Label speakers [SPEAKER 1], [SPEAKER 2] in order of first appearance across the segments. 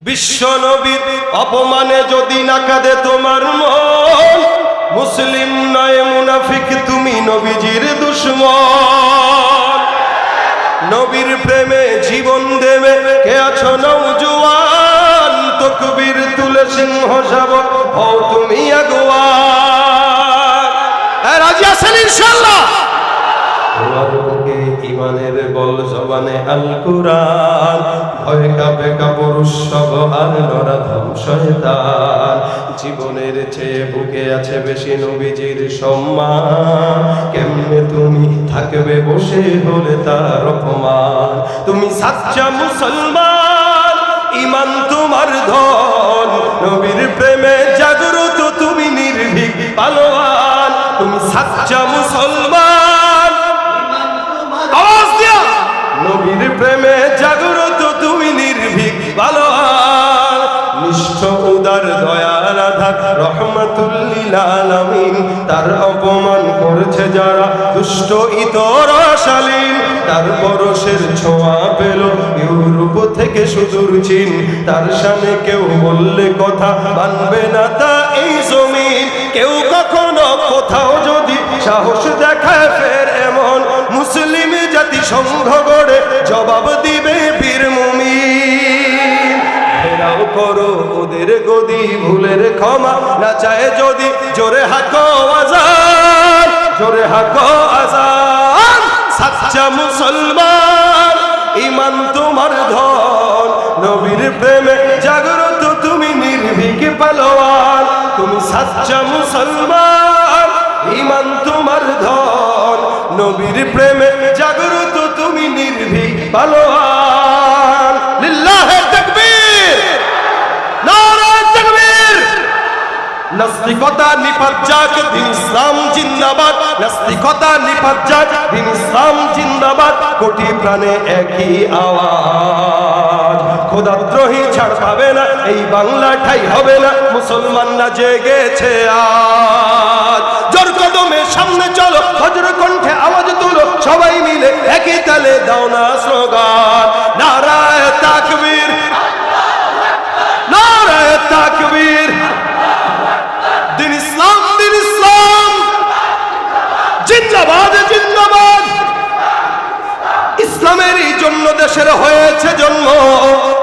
[SPEAKER 1] বিশ্ব নবীর অপমানে যদি না কাঁদে তোমার মন, মুসলিম নয় মুনাফিক তুমি নবীজির দুশমন। নবীর প্রেমে জীবন দেবে কে আছো নওজোয়ান, তকবীর তুলে সিংহ শাবক হও তুমি আগুয়ান। রাজি আছেন ইনশাআল্লাহ? ইমানের বল জবানে আল কুরআন, ভয় কাঁপে কাপুরুষ সব আর নরাধম শয়তান। জীবনের চেয়ে বুকে আছে বেশি নবীজির সম্মান, কেমনে তুমি থাকবে বসে হলে তার অপমান। তুমি সাচ্চা মুসলমান, ইমান তোমার ধন, নবীর প্রেমে জাগ্রত তুমি নির্ভীক পালোয়ান। তুমি সাচ্চা মুসলমান, আওয়াজ দিয়া, নবীর প্রেমে জাগ্রত তুমি নির্ভীক পালোয়ান। নিষ্ঠ উদার দয়ার আধার রহমাতুল লিল আলামিন, তার অপমান করছে যারা দুষ্ট ইতর শালীন। তার পরশের ছোঁয়া পেল ইউরোপ থেকে সুদূর চীন, তার শানে কেউ বললে কথা মানবে না তা এই জমিন। কেউ কখনো কোথাও যদি সাহস দেখায় ফের এমন, মুসলিম জাতি সংঘ গড়ে জবাব দিবে বীর মুমিন। ফেরাও করো ওদের গদি, ভুলের ক্ষমা না চায় যদি, জোরে হাকো আজান, জোরে হাকো আজান। সাচ্চা মুসলমান, ইমান তোমার ধন, নবীর প্রেমে জাগ্রত তুমি নির্ভীক পালোয়ান। তুমি সাচ্চা মুসলমান, ইমান তোমার ধন, নবীর প্রেমে জাগ্রত তুমি নির্ভীক পালোয়ান। লিল্লাহে তাকবীর, নারায়ে তাকবীর। নাস্তিকতা নিপাত যাক, দিন ইসলাম জিন্দাবাদ। নাস্তিকতা নিপাত যাক, দিন ইসলাম জিন্দাবাদ। কোটি প্রাণে একই আওয়াজ, খোদাদ্রোহী ছাড় পাবে না, এই বাংলা ঠাই হবে না। মুসলমানরা জেগেছে আজ, জোর কদমে সামনে চলো, বজ্র কণ্ঠে আওয়াজ তুলো, সবাই মিলে একই তালে দাও না স্লোগান। নারায়ে তাকবীর, নারায়ে তাকবীর। দিন ইসলাম, দিন ইসলাম জিন্দাবাদ, জিন্দাবাদ। ইসলামেরই জন্য দেশের হয়েছে জন্ম,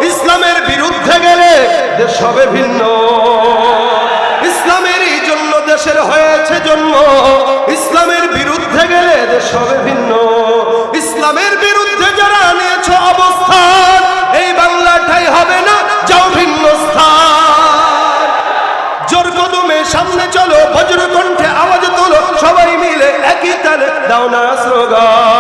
[SPEAKER 1] ইসলামের বিরুদ্ধে গেলে দেশ হবে ভিন্ন। ইসলামেরই জন্য দেশের হয়েছে জন্ম, ইসলামের বিরুদ্ধে গেলে দেশ হবে ভিন্ন। ইসলামের বিরুদ্ধে যারা নিয়েছ অবস্থান, এই বাংলাটাই হবে না, যাও ভিন্ন স্থান। জোর কদমে সামনে চলো, বজ্র কণ্ঠে আওয়াজ তোলো, সবাই মিলে একই তালে দাও না স্লোগান।